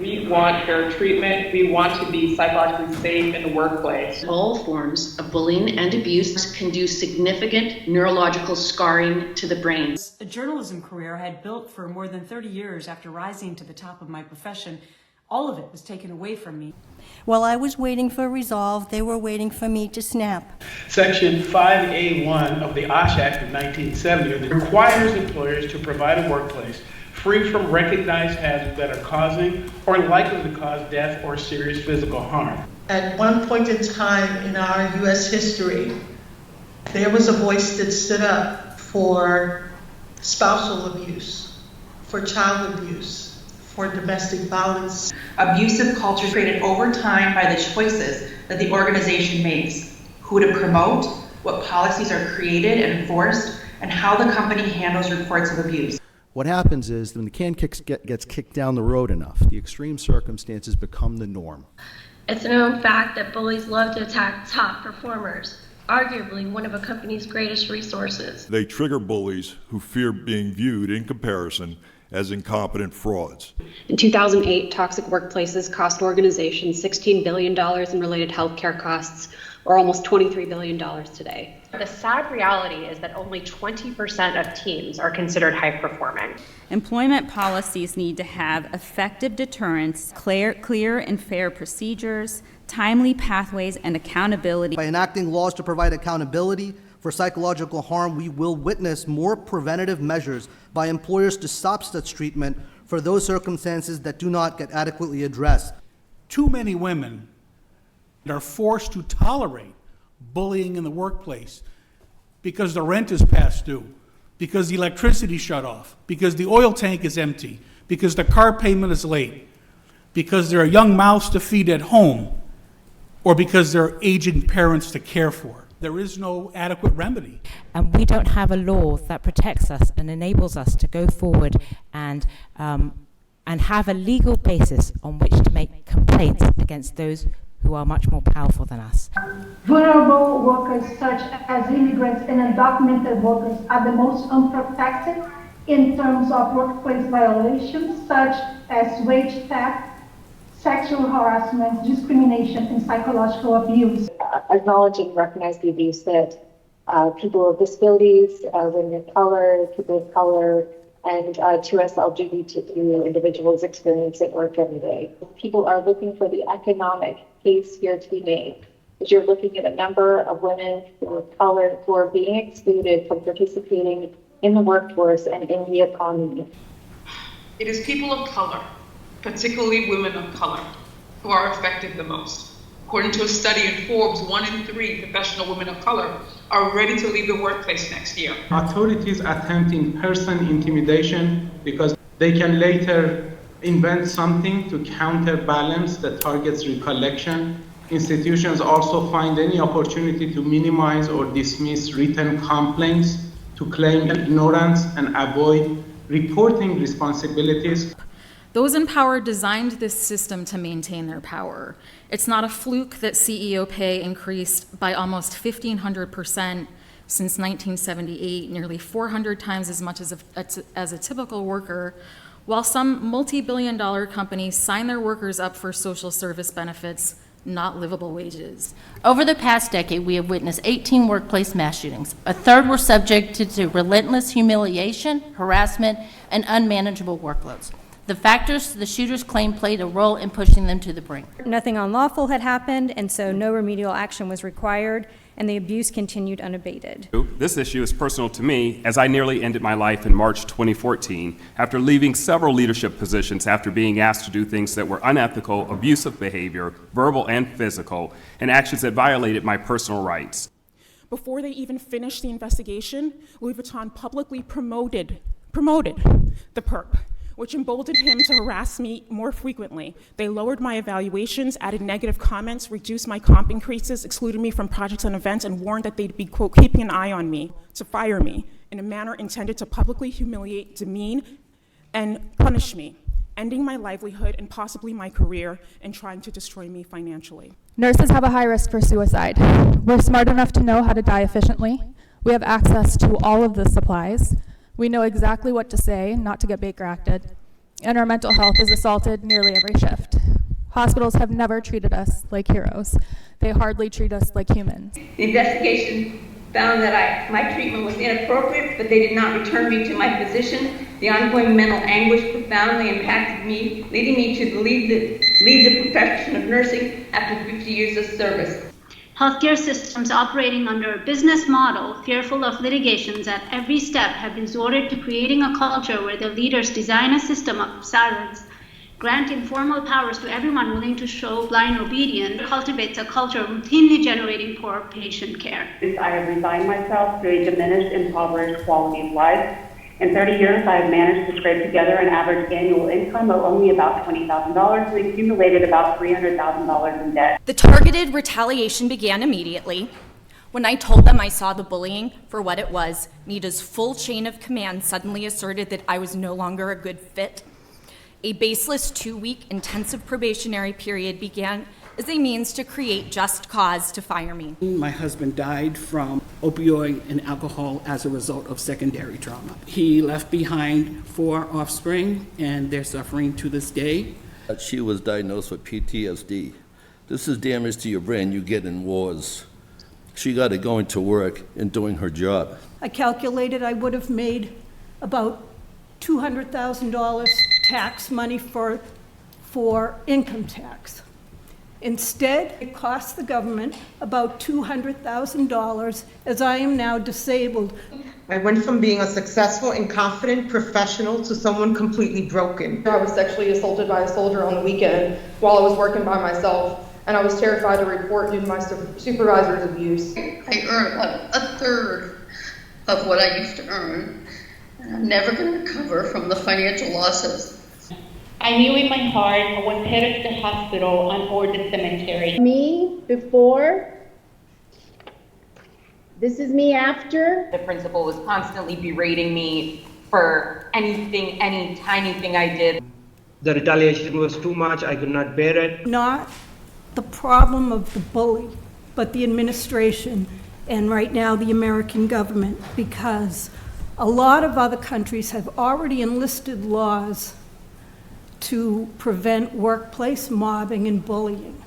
We want fair treatment. We want to be psychologically safe in the workplace. All forms of bullying and abuse can do significant neurological scarring to the brain. A journalism career I had built for more than 30 years after rising to the top of my profession, all of it was taken away from me. While I was waiting for resolve, they were waiting for me to snap. Section 5A1 of the OSH Act of 1970 requires employers to provide a workplace free from recognized hazards that are causing or likely to cause death or serious physical harm. At one point in time in our U.S. history, there was a voice that stood up for spousal abuse, for child abuse, for domestic violence. Abusive culture is created over time by the choices that the organization makes, who to promote, what policies are created and enforced, and how the company handles reports of abuse. What happens is when the can gets kicked down the road enough, the extreme circumstances become the norm. It's a known fact that bullies love to attack top performers, arguably one of a company's greatest resources. They trigger bullies who fear being viewed in comparison as incompetent frauds. In 2008, toxic workplaces cost organizations $16 billion in related healthcare costs, or almost $23 billion today. The sad reality is that only 20% of teams are considered high performing. Employment policies need to have effective deterrence, clear and fair procedures, timely pathways, and accountability. By enacting laws to provide accountability for psychological harm, we will witness more preventative measures by employers to stop such treatment for those circumstances that do not get adequately addressed. Too many women are forced to tolerate bullying in the workplace because the rent is past due, because the electricity shut off, because the oil tank is empty, because the car payment is late, because there are young mouths to feed at home, or because there are aging parents to care for. There is no adequate remedy. And we don't have a law that protects us and enables us to go forward and have a legal basis on which to make complaints against those who are much more powerful than us. Vulnerable workers such as immigrants and undocumented workers are the most unprotected in terms of workplace violations such as wage theft, sexual harassment, discrimination, and psychological abuse. Acknowledge and recognize the abuse that people with disabilities, women of color, people of color, and 2S LGBTQ individuals experience at work every day. People are looking for the economic case here to be made. As you're looking at a number of women of color who are being excluded from participating in the workforce and in the economy. It is people of color, particularly women of color, who are affected the most. According to a study in Forbes, 1 in 3 professional women of color are ready to leave the workplace next year. Authorities attempt in-person intimidation because they can later invent something to counterbalance the target's recollection. Institutions also find any opportunity to minimize or dismiss written complaints, to claim ignorance and avoid reporting responsibilities. Those in power designed this system to maintain their power. It's not a fluke that CEO pay increased by almost 1,500% since 1978, nearly 400 times as much as a typical worker, while some multi-billion-dollar companies sign their workers up for social service benefits, not livable wages. Over the past decade, we have witnessed 18 workplace mass shootings. A third were subjected to relentless humiliation, harassment, and unmanageable workloads. The factors the shooters claim played a role in pushing them to the brink. Nothing unlawful had happened, and so no remedial action was required, and the abuse continued unabated. This issue is personal to me, as I nearly ended my life in March 2014 after leaving several leadership positions after being asked to do things that were unethical, abusive behavior, verbal and physical, and actions that violated my personal rights. Before they even finished the investigation, Louis Vuitton publicly promoted the perp, which emboldened him to harass me more frequently. They lowered my evaluations, added negative comments, reduced my comp increases, excluded me from projects and events, and warned that they'd be, quote, keeping an eye on me to fire me in a manner intended to publicly humiliate, demean, and punish me, ending my livelihood and possibly my career and trying to destroy me financially. Nurses have a high risk for suicide. We're smart enough to know how to die efficiently. We have access to all of the supplies. We know exactly what to say, not to get Baker acted. and our mental health is assaulted nearly every shift. Hospitals have never treated us like heroes. They hardly treat us like humans. The investigation found that my treatment was inappropriate, but they did not return me to my physician. The ongoing mental anguish profoundly impacted me, leading me to leave the profession of nursing after 50 years of service. Healthcare systems operating under a business model, fearful of litigations at every step, have resorted to creating a culture where the leaders design a system of silence, grant informal powers to everyone willing to show blind obedience, cultivates a culture routinely generating poor patient care. I have resigned myself to a diminished, impoverished quality of life. In 30 years, I have managed to scrape together an average annual income of only about $20,000 and accumulated about $300,000 in debt. The targeted retaliation began immediately. When I told them I saw the bullying for what it was, Nita's full chain of command suddenly asserted that I was no longer a good fit. A baseless 2-week intensive probationary period began as a means to create just cause to fire me. My husband died from opioid and alcohol as a result of secondary trauma. He left behind 4 offspring, and they're suffering to this day. She was diagnosed with PTSD. This is damage to your brain you get in wars. She got it going to work and doing her job. I calculated I would have made about $200,000 tax money for income tax. Instead, it cost the government about $200,000, as I am now disabled. I went from being a successful and confident professional to someone completely broken. I was sexually assaulted by a soldier on the weekend while I was working by myself, and I was terrified to report due to my supervisor's abuse. I earn about a third of what I used to earn, and I'm never going to recover from the financial losses. I knew in my heart I was headed to the hospital and or the cemetery. Me before, this is me after. The principal was constantly berating me for anything, any tiny thing I did. The retaliation was too much, I could not bear it. Not the problem of the bully, but the administration and right now the American government, because a lot of other countries have already enlisted laws to prevent workplace mobbing and bullying.